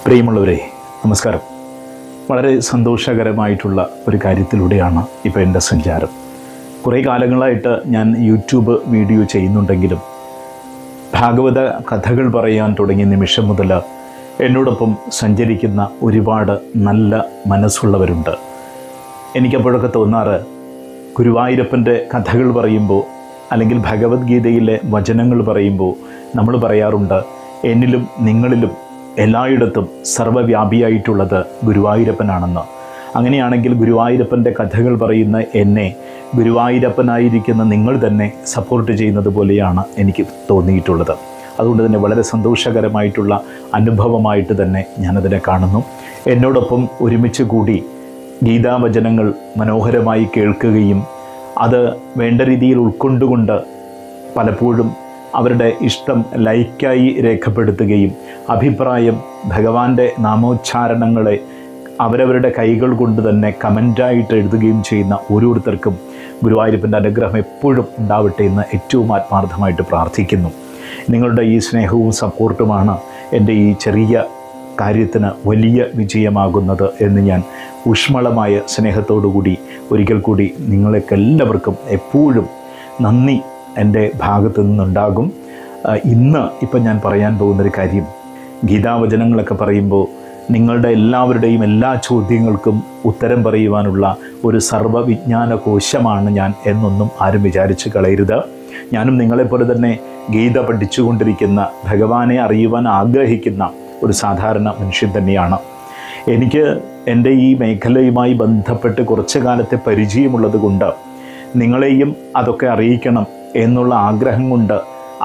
പ്രിയമുള്ളവരെ, നമസ്കാരം. വളരെ സന്തോഷകരമായിട്ടുള്ള ഒരു കാര്യത്തിലൂടെയാണ് ഇപ്പോൾ എൻ്റെ സഞ്ചാരം. കുറേ കാലങ്ങളായിട്ട് ഞാൻ യൂട്യൂബ് വീഡിയോ ചെയ്യുന്നുണ്ടെങ്കിലും ഭാഗവത കഥകൾ പറയാൻ തുടങ്ങിയ നിമിഷം മുതൽ എന്നോടൊപ്പം സഞ്ചരിക്കുന്ന ഒരുപാട് നല്ല മനസ്സുള്ളവരുണ്ട്. എനിക്കപ്പോഴൊക്കെ തോന്നാറ്, ഗുരുവായൂരപ്പൻ്റെ കഥകൾ പറയുമ്പോൾ അല്ലെങ്കിൽ ഭഗവത്ഗീതയിലെ വചനങ്ങൾ പറയുമ്പോൾ നമ്മൾ പറയാറുണ്ട്, എന്നിലും നിങ്ങളിലും എല്ലായിടത്തും സർവ്വവ്യാപിയായിട്ടുള്ളത് ഗുരുവായൂരപ്പനാണെന്ന്. അങ്ങനെയാണെങ്കിൽ ഗുരുവായൂരപ്പൻ്റെ കഥകൾ പറയുന്ന എന്നെ ഗുരുവായൂരപ്പനായിരിക്കുന്ന നിങ്ങൾ തന്നെ സപ്പോർട്ട് ചെയ്യുന്നത് പോലെയാണ് എനിക്ക് തോന്നിയിട്ടുള്ളത്. അതുകൊണ്ട് തന്നെ വളരെ സന്തോഷകരമായിട്ടുള്ള അനുഭവമായിട്ട് തന്നെ ഞാനതിനെ കാണുന്നു. എന്നോടൊപ്പം ഒരുമിച്ച് കൂടി ഗീതാവചനങ്ങൾ മനോഹരമായി കേൾക്കുകയും അത് വേണ്ട രീതിയിൽ ഉൾക്കൊണ്ടുകൊണ്ട് പലപ്പോഴും അവരുടെ ഇഷ്ടം ലൈക്കായി രേഖപ്പെടുത്തുകയും അഭിപ്രായം ഭഗവാന്റെ നാമോച്ചാരണങ്ങളെ അവരവരുടെ കൈകൾ കൊണ്ട് തന്നെ കമൻ്റായിട്ട് എഴുതുകയും ചെയ്യുന്ന ഓരോരുത്തർക്കും ഗുരുവായൂരപ്പൻ്റെ അനുഗ്രഹം എപ്പോഴും ഉണ്ടാവട്ടെ എന്ന് ഏറ്റവും ആത്മാർത്ഥമായിട്ട് പ്രാർത്ഥിക്കുന്നു. നിങ്ങളുടെ ഈ സ്നേഹവും സപ്പോർട്ടുമാണ് എൻ്റെ ഈ ചെറിയ കാര്യത്തിന് വലിയ വിജയമാകുന്നത് എന്ന് ഞാൻ ഊഷ്മളമായ സ്നേഹത്തോടുകൂടി ഒരിക്കൽ കൂടി നിങ്ങൾക്കെല്ലാവർക്കും എപ്പോഴും നന്ദി എൻ്റെ ഭാഗത്തു നിന്നുണ്ടാകും. ഇപ്പം ഞാൻ പറയാൻ പോകുന്നൊരു കാര്യം, ഗീതാവചനങ്ങളൊക്കെ പറയുമ്പോൾ നിങ്ങളുടെ എല്ലാവരുടെയും എല്ലാ ചോദ്യങ്ങൾക്കും ഉത്തരം പറയുവാനുള്ള ഒരു സർവ്വവിജ്ഞാന കോശമാണ് ഞാൻ എന്നൊന്നും ആരും വിചാരിച്ച് കളയരുത്. ഞാനും നിങ്ങളെപ്പോലെ തന്നെ ഗീത പഠിച്ചുകൊണ്ടിരിക്കുന്ന, ഭഗവാനെ അറിയുവാൻ ആഗ്രഹിക്കുന്ന ഒരു സാധാരണ മനുഷ്യൻ തന്നെയാണ്. എനിക്ക് എൻ്റെ ഈ മേഖലയുമായി ബന്ധപ്പെട്ട് കുറച്ചു കാലത്തെ പരിചയമുള്ളത് കൊണ്ട് നിങ്ങളെയും അതൊക്കെ അറിയിക്കണം എന്നുള്ള ആഗ്രഹം കൊണ്ട്,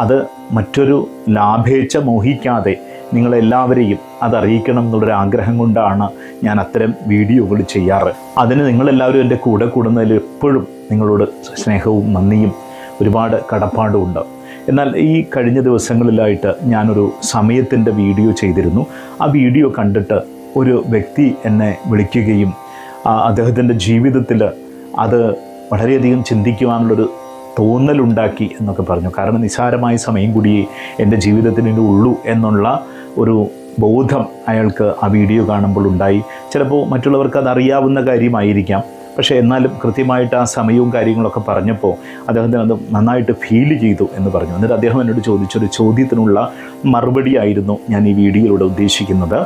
അത് മറ്റൊരു ലാഭേച്ഛ മോഹിക്കാതെ നിങ്ങളെല്ലാവരെയും അതറിയിക്കണം എന്നുള്ളൊരു ആഗ്രഹം കൊണ്ടാണ് ഞാൻ അത്തരം വീഡിയോകൾ ചെയ്യാറ്. അതിന് നിങ്ങളെല്ലാവരും എൻ്റെ കൂടെ കൂടുന്നതിൽ എപ്പോഴും നിങ്ങളോട് സ്നേഹവും നന്ദിയും ഒരുപാട് കടപ്പാടുമുണ്ട്. എന്നാൽ ഈ കഴിഞ്ഞ ദിവസങ്ങളിലായിട്ട് ഞാനൊരു സമയത്തിൻ്റെ വീഡിയോ ചെയ്തിരുന്നു. ആ വീഡിയോ കണ്ടിട്ട് ഒരു വ്യക്തി എന്നെ വിളിക്കുകയും അദ്ദേഹത്തിൻ്റെ ജീവിതത്തിൽ അത് വളരെയധികം ചിന്തിക്കുവാനുള്ളൊരു തോന്നലുണ്ടാക്കി എന്നൊക്കെ പറഞ്ഞു. കാരണം നിസ്സാരമായ സമയം കൂടിയേ എൻ്റെ ജീവിതത്തിന് ഉള്ളൂ എന്നുള്ള ഒരു ബോധം അയാൾക്ക് ആ വീഡിയോ കാണുമ്പോൾ ഉണ്ടായി. ചിലപ്പോൾ മറ്റുള്ളവർക്ക് അതറിയാവുന്ന കാര്യമായിരിക്കാം, പക്ഷേ എന്നാലും കൃത്യമായിട്ട് ആ സമയവും കാര്യങ്ങളൊക്കെ പറഞ്ഞപ്പോൾ അദ്ദേഹത്തിന് അത് നന്നായിട്ട് ഫീൽ ചെയ്തു എന്ന് പറഞ്ഞു. എന്നിട്ട് അദ്ദേഹം എന്നോട് ചോദിച്ചൊരു ചോദ്യത്തിനുള്ള മറുപടിയായിരുന്നു ഞാൻ ഈ വീഡിയോയിലൂടെ ഉദ്ദേശിക്കുന്നത്.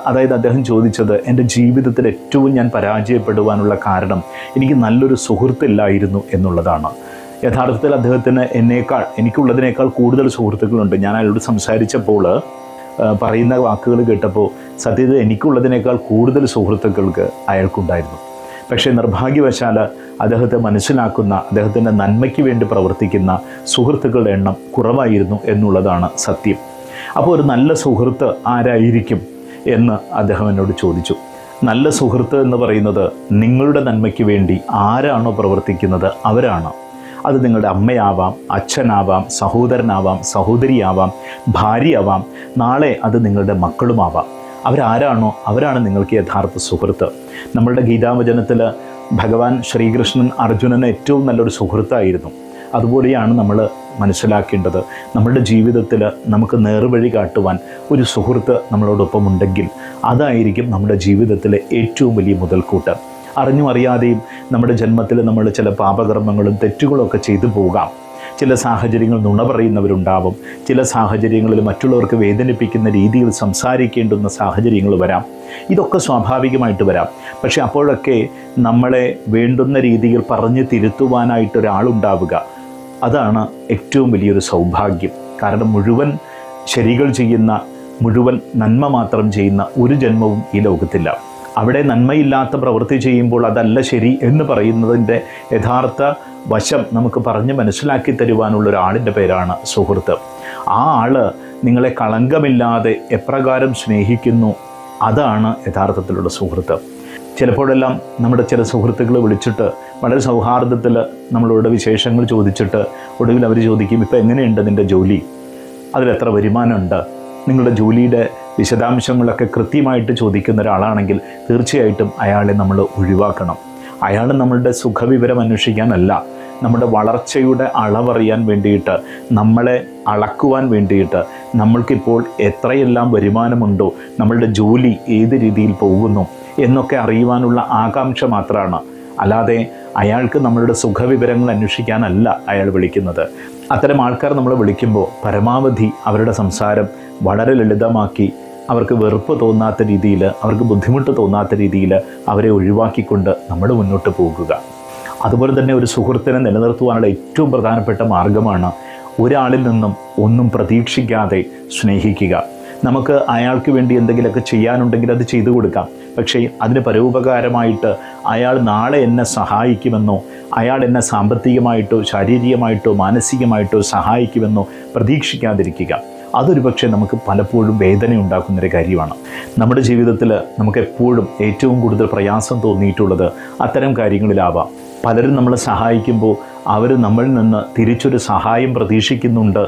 അതായത് അദ്ദേഹം ചോദിച്ചത്, എൻ്റെ ജീവിതത്തിൽ ഏറ്റവും ഞാൻ പരാജയപ്പെടുവാനുള്ള കാരണം എനിക്ക് നല്ലൊരു സുഹൃത്തില്ലായിരുന്നു എന്നുള്ളതാണ്. യഥാർത്ഥത്തിൽ അദ്ദേഹത്തിന് എനിക്കുള്ളതിനേക്കാൾ കൂടുതൽ സുഹൃത്തുക്കളുണ്ട്. ഞാൻ അയാളോട് സംസാരിച്ചപ്പോൾ പറയുന്ന വാക്കുകൾ കേട്ടപ്പോൾ സത്യത്തിൽ എനിക്കുള്ളതിനേക്കാൾ കൂടുതൽ സുഹൃത്തുക്കൾക്ക് അയാൾക്കുണ്ടായിരുന്നു. പക്ഷേ നിർഭാഗ്യവശാൽ അദ്ദേഹത്തെ മനസ്സിലാക്കുന്ന, അദ്ദേഹത്തിൻ്റെ നന്മയ്ക്ക് വേണ്ടി പ്രവർത്തിക്കുന്ന സുഹൃത്തുക്കളുടെ എണ്ണം കുറവായിരുന്നു എന്നുള്ളതാണ് സത്യം. അപ്പോൾ ഒരു നല്ല സുഹൃത്ത് ആരായിരിക്കും എന്ന് അദ്ദേഹം എന്നോട് ചോദിച്ചു. നല്ല സുഹൃത്ത് എന്ന് പറയുന്നത് നിങ്ങളുടെ നന്മയ്ക്ക് വേണ്ടി ആരാണോ പ്രവർത്തിക്കുന്നത് അവരാണ്. അത് നിങ്ങളുടെ അമ്മയാവാം, അച്ഛനാവാം, സഹോദരനാവാം, സഹോദരിയാവാം, ഭാര്യയാവാം, നാളെ അത് നിങ്ങളുടെ മക്കളുമാവാം. അവരാരാണോ അവരാണ് നിങ്ങൾക്ക് യഥാർത്ഥ സുഹൃത്ത്. നമ്മളുടെ ഗീതാവചനത്തിൽ ഭഗവാൻ ശ്രീകൃഷ്ണൻ അർജുനന് ഏറ്റവും നല്ലൊരു സുഹൃത്തായിരുന്നു. അതുപോലെയാണ് നമ്മൾ മനസ്സിലാക്കേണ്ടത്. നമ്മളുടെ ജീവിതത്തിൽ നമുക്ക് നേർവഴി കാട്ടുവാൻ ഒരു സുഹൃത്ത് നമ്മളോടൊപ്പം ഉണ്ടെങ്കിൽ അതായിരിക്കും നമ്മുടെ ജീവിതത്തിലെ ഏറ്റവും വലിയ മുതൽക്കൂട്ട്. അറിഞ്ഞും അറിയാതെയും നമ്മുടെ ജന്മത്തിൽ നമ്മൾ ചില പാപകർമ്മങ്ങളും തെറ്റുകളൊക്കെ ചെയ്തു പോകാം. ചില സാഹചര്യങ്ങൾ നുണ പറയുന്നവരുണ്ടാവും. ചില സാഹചര്യങ്ങളിൽ മറ്റുള്ളവർക്ക് വേദനിപ്പിക്കുന്ന രീതിയിൽ സംസാരിക്കേണ്ടുന്ന സാഹചര്യങ്ങൾ വരാം. ഇതൊക്കെ സ്വാഭാവികമായിട്ട് വരാം. പക്ഷെ അപ്പോഴൊക്കെ നമ്മളെ വേണ്ടുന്ന രീതിയിൽ പറഞ്ഞ് തിരുത്തുവാനായിട്ടൊരാളുണ്ടാവുക, അതാണ് ഏറ്റവും വലിയൊരു സൗഭാഗ്യം. കാരണം മുഴുവൻ ശരികൾ ചെയ്യുന്ന, മുഴുവൻ നന്മ മാത്രം ചെയ്യുന്ന ഒരു ജന്മവും ഈ ലോകത്തില്ല. അവിടെ നന്മയില്ലാത്ത പ്രവൃത്തി ചെയ്യുമ്പോൾ അതല്ല ശരി എന്ന് പറയുന്നതിൻ്റെ യഥാർത്ഥ വശം നമുക്ക് പറഞ്ഞ് മനസ്സിലാക്കി തരുവാനുള്ള ഒരാളിൻ്റെ പേരാണ് സുഹൃത്ത്. ആ ആൾ നിങ്ങളെ കളങ്കമില്ലാതെ എപ്രകാരം സ്നേഹിക്കുന്നു, അതാണ് യഥാർത്ഥത്തിലുള്ള സുഹൃത്ത്. ചിലപ്പോഴെല്ലാം നമ്മുടെ ചില സുഹൃത്തുക്കൾ വിളിച്ചിട്ട് വളരെ സൗഹാർദ്ദത്തിൽ നമ്മളോട് വിശേഷങ്ങൾ ചോദിച്ചിട്ട് ഒടുവിൽ അവർ ചോദിക്കും, ഇപ്പോൾ എങ്ങനെയുണ്ട് നിൻ്റെ ജോലി, അതിലെത്ര വരുമാനമുണ്ട്, നിങ്ങളുടെ ജോലിയുടെ വിശദാംശങ്ങളൊക്കെ കൃത്യമായിട്ട് ചോദിക്കുന്ന ഒരാളാണെങ്കിൽ തീർച്ചയായിട്ടും അയാളെ നമ്മൾ ഒഴിവാക്കണം. അയാൾ നമ്മളുടെ സുഖവിവരം അന്വേഷിക്കാനല്ല, നമ്മുടെ വളർച്ചയുടെ അളവറിയാൻ വേണ്ടിയിട്ട്, നമ്മളെ അളക്കുവാൻ വേണ്ടിയിട്ട്, നമ്മൾക്കിപ്പോൾ എത്രയെല്ലാം വരുമാനമുണ്ടോ, നമ്മളുടെ ജോലി ഏത് രീതിയിൽ പോകുന്നു എന്നൊക്കെ അറിയുവാനുള്ള ആകാംക്ഷ മാത്രമാണ്. അല്ലാതെ അയാൾക്ക് നമ്മളുടെ സുഖവിവരങ്ങൾ അന്വേഷിക്കാനല്ല അയാൾ വിളിക്കുന്നത്. അത്തരം ആൾക്കാർ നമ്മൾ വിളിക്കുമ്പോൾ പരമാവധി അവരുടെ സംസാരം വളരെ ലളിതമാക്കി, അവർക്ക് വെറുപ്പ് തോന്നാത്ത രീതിയിൽ, അവർക്ക് ബുദ്ധിമുട്ട് തോന്നാത്ത രീതിയിൽ അവരെ ഒഴിവാക്കിക്കൊണ്ട് നമ്മൾ മുന്നോട്ട് പോകുക. അതുപോലെ തന്നെ ഒരു സുഹൃത്തിനെ നിലനിർത്തുവാനുള്ള ഏറ്റവും പ്രധാനപ്പെട്ട മാർഗമാണ് ഒരാളിൽ നിന്നും ഒന്നും പ്രതീക്ഷിക്കാതെ സ്നേഹിക്കുക. നമുക്ക് അയാൾക്ക് വേണ്ടി എന്തെങ്കിലുമൊക്കെ ചെയ്യാനുണ്ടെങ്കിൽ അത് ചെയ്തു കൊടുക്കാം. പക്ഷേ അതിന് പരോപകാരമായിട്ട് അയാൾ നാളെ എന്നെ സഹായിക്കുമെന്നോ, അയാൾ എന്നെ സാമ്പത്തികമായിട്ടോ ശാരീരികമായിട്ടോ മാനസികമായിട്ടോ സഹായിക്കുമെന്നോ പ്രതീക്ഷിക്കാതിരിക്കുക. അതൊരു പക്ഷേ നമുക്ക് പലപ്പോഴും വേദന ഉണ്ടാക്കുന്നൊരു കാര്യമാണ്. നമ്മുടെ ജീവിതത്തിൽ നമുക്കെപ്പോഴും ഏറ്റവും കൂടുതൽ പ്രയാസം തോന്നിയിട്ടുള്ളത് അത്തരം കാര്യങ്ങളിലാവാം. പലരും നമ്മളെ സഹായിക്കുമ്പോൾ അവർ നമ്മളിൽ നിന്ന് തിരിച്ചൊരു സഹായം പ്രതീക്ഷിക്കുന്നുണ്ട്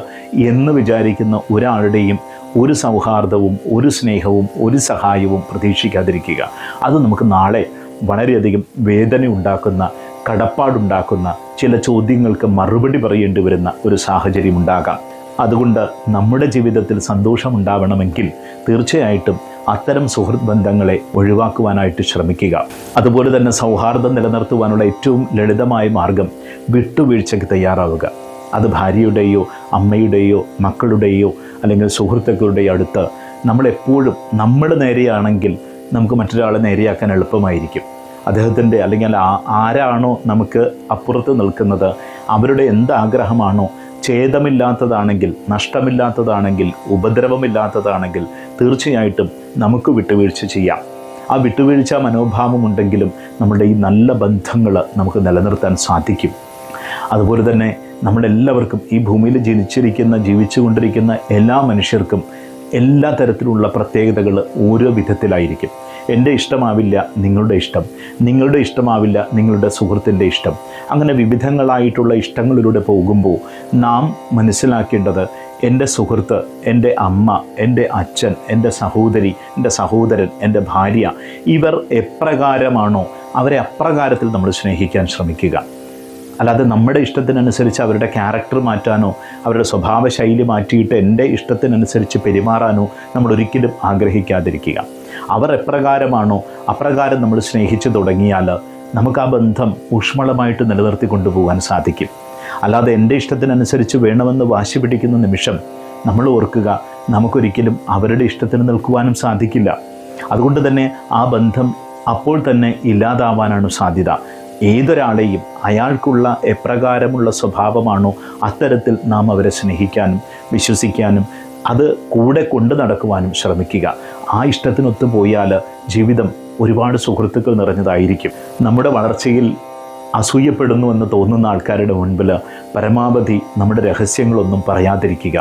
എന്ന് വിചാരിക്കുന്ന ഒരാളുടെയും ഒരു സൗഹാർദ്ദവും ഒരു സ്നേഹവും ഒരു സഹായവും പ്രതീക്ഷിക്കാതിരിക്കുക. അത് നമുക്ക് നാളെ വളരെയധികം വേദന ഉണ്ടാക്കുന്ന, കടപ്പാടുണ്ടാക്കുന്ന, ചില ചോദ്യങ്ങൾക്ക് മറുപടി പറയേണ്ടി വരുന്ന ഒരു സാഹചര്യം ഉണ്ടാകാം. അതുകൊണ്ട് നമ്മുടെ ജീവിതത്തിൽ സന്തോഷമുണ്ടാവണമെങ്കിൽ തീർച്ചയായിട്ടും അത്തരം സുഹൃത്ത് ബന്ധങ്ങളെ ഒഴിവാക്കുവാനായിട്ട് ശ്രമിക്കുക. അതുപോലെ തന്നെ സൗഹാർദ്ദം നിലനിർത്തുവാനുള്ള ഏറ്റവും ലളിതമായ മാർഗം വിട്ടുവീഴ്ചയ്ക്ക് തയ്യാറാവുക. അത് ഭാര്യയുടെയോ അമ്മയുടെയോ മക്കളുടെയോ അല്ലെങ്കിൽ സുഹൃത്തുക്കളുടെയോ അടുത്ത് നമ്മളെപ്പോഴും നമ്മൾ നേരെയാണെങ്കിൽ നമുക്ക് മറ്റൊരാളെ നേരെയാക്കാൻ എളുപ്പമായിരിക്കും. അദ്ദേഹത്തിൻ്റെ അല്ലെങ്കിൽ ആരാണോ നമുക്ക് അപ്പുറത്ത് നിൽക്കുന്നത്, അവരുടെ എന്താഗ്രഹമാണോ ഛേദമില്ലാത്തതാണെങ്കിൽ, നഷ്ടമില്ലാത്തതാണെങ്കിൽ, ഉപദ്രവമില്ലാത്തതാണെങ്കിൽ തീർച്ചയായിട്ടും നമുക്ക് വിട്ടുവീഴ്ച ചെയ്യാം. ആ വിട്ടുവീഴ്ച മനോഭാവമുണ്ടെങ്കിലും നമ്മുടെ ഈ നല്ല ബന്ധങ്ങൾ നമുക്ക് നിലനിർത്താൻ സാധിക്കും. അതുപോലെ തന്നെ നമ്മളെല്ലാവർക്കും ഈ ഭൂമിയിൽ ജീവിച്ചുകൊണ്ടിരിക്കുന്ന എല്ലാ മനുഷ്യർക്കും എല്ലാ തരത്തിലുള്ള പ്രത്യേകതകൾ ഓരോ വിധത്തിലായിരിക്കും. എൻ്റെ ഇഷ്ടമാവില്ല നിങ്ങളുടെ ഇഷ്ടം, നിങ്ങളുടെ ഇഷ്ടമാവില്ല നിങ്ങളുടെ സുഹൃത്തിൻ്റെ ഇഷ്ടം. അങ്ങനെ വിവിധങ്ങളായിട്ടുള്ള ഇഷ്ടങ്ങളിലൂടെ പോകുമ്പോൾ നാം മനസ്സിലാക്കേണ്ടത്, എൻ്റെ സുഹൃത്ത്, എൻ്റെ അമ്മ, എൻ്റെ അച്ഛൻ, എൻ്റെ സഹോദരി, എൻ്റെ സഹോദരൻ, എൻ്റെ ഭാര്യ, ഇവർ എപ്രകാരമാണോ അവരെ അപ്രകാരത്തിൽ നമ്മൾ സ്നേഹിക്കാൻ ശ്രമിക്കുക. അല്ലാതെ നമ്മുടെ ഇഷ്ടത്തിനനുസരിച്ച് അവരുടെ ക്യാരക്ടർ മാറ്റാനോ അവരുടെ സ്വഭാവ ശൈലി മാറ്റിയിട്ട് എൻ്റെ ഇഷ്ടത്തിനനുസരിച്ച് പെരുമാറാനോ നമ്മൾ ഒരിക്കലും ആഗ്രഹിക്കാതിരിക്കുക. അവർ എപ്രകാരമാണോ അപ്രകാരം നമ്മൾ സ്നേഹിച്ചു തുടങ്ങിയാൽ നമുക്ക് ആ ബന്ധം ഊഷ്മളമായിട്ട് നിലനിർത്തി കൊണ്ടുപോകാൻ സാധിക്കും. അല്ലാതെ എൻ്റെ ഇഷ്ടത്തിനനുസരിച്ച് വേണമെന്ന് വാശി പിടിക്കുന്ന നിമിഷം നമ്മൾ ഓർക്കുക, നമുക്കൊരിക്കലും അവരുടെ ഇഷ്ടത്തിന് നിൽക്കുവാനും സാധിക്കില്ല. അതുകൊണ്ട് തന്നെ ആ ബന്ധം അപ്പോൾ തന്നെ ഇല്ലാതാവാനാണ് സാധ്യത. ഏതൊരാളെയും അയാൾക്കുള്ള എപ്രകാരമുള്ള സ്വഭാവമാണോ അത്തരത്തിൽ നാം അവരെ സ്നേഹിക്കാനും വിശ്വസിക്കാനും അത് കൂടെ കൊണ്ടു നടക്കുവാനും ശ്രമിക്കുക. ആ ഇഷ്ടത്തിനൊത്തു പോയാൽ ജീവിതം ഒരുപാട് സുഹൃത്തുക്കൾ നിറഞ്ഞതായിരിക്കും. നമ്മുടെ വളർച്ചയിൽ അസൂയപ്പെടുന്നു എന്ന് തോന്നുന്ന ആൾക്കാരുടെ മുൻപിൽ പരമാവധി നമ്മുടെ രഹസ്യങ്ങളൊന്നും പറയാതിരിക്കുക.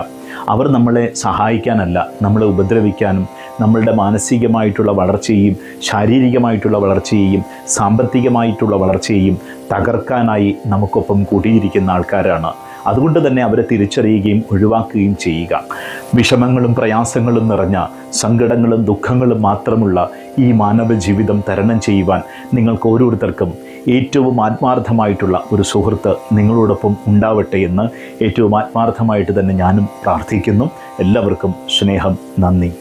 അവർ നമ്മളെ സഹായിക്കാനല്ല, നമ്മളെ ഉപദ്രവിക്കാനും നമ്മളുടെ മാനസികമായിട്ടുള്ള വളർച്ചയെയും ശാരീരികമായിട്ടുള്ള വളർച്ചയെയും സാമ്പത്തികമായിട്ടുള്ള വളർച്ചയെയും തകർക്കാനായി നമുക്കൊപ്പം കൂടിയിരിക്കുന്ന ആൾക്കാരാണ്. അതുകൊണ്ട് തന്നെ അവരെ തിരിച്ചറിയുകയും ഒഴിവാക്കുകയും ചെയ്യുക. വിഷമങ്ങളും പ്രയാസങ്ങളും നിറഞ്ഞ സങ്കടങ്ങളും ദുഃഖങ്ങളും മാത്രമുള്ള ഈ മാനവ ജീവിതം തരണം ചെയ്യുവാൻ നിങ്ങൾക്ക് ഓരോരുത്തർക്കും ഏറ്റവും ആത്മാർത്ഥമായിട്ടുള്ള ഒരു സുഹൃത്ത് നിങ്ങളോടൊപ്പം ഉണ്ടാവട്ടെ എന്ന് ഏറ്റവും ആത്മാർത്ഥമായിട്ട് തന്നെ ഞാനും പ്രാർത്ഥിക്കുന്നു. എല്ലാവർക്കും സ്നേഹം, നന്ദി.